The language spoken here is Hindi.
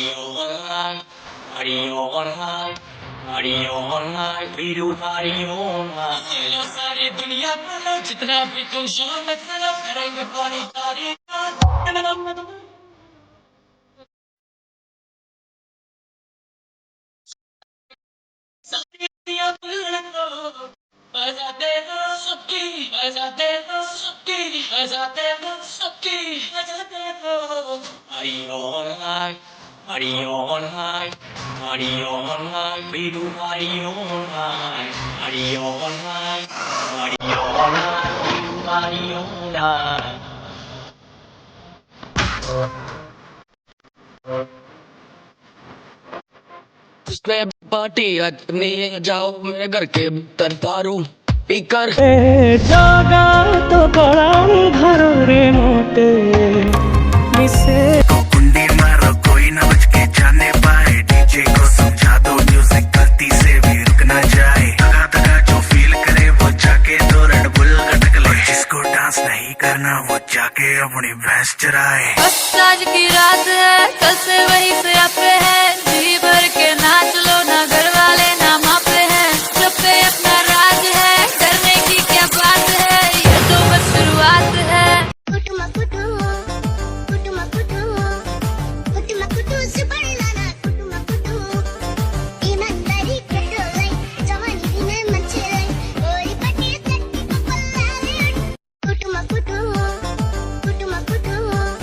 Online, Mario online, Mario online, video Mario online. ये सारी दुनिया में लो जितना भी तुम शोर मत लो करेंगे पानी तारी बजाते हो सबकी बजाते हो सबकी बजाते हो सबकी बजाते हो Mario online, Mario online, Mario online, video Mario online, Mario online, Mario online, video Mario online. उसमें पार्टी नहीं जाओ मेरे घर के तरफारू पीकर জাগা তো গরম ঘরে মোটে মিশে कुंडी मारो कोई ना बच के जाने पाए डीजे को समझा दो म्यूजिक गलती से भी रुक ना जाए दगा दगा जो फील करे वो जाके दो रेड बुल गटक ले जिसको डांस नहीं करना वो जाके अपनी भैंस चराए बस आज की रात है कल से वही से आप है जी भर के नाच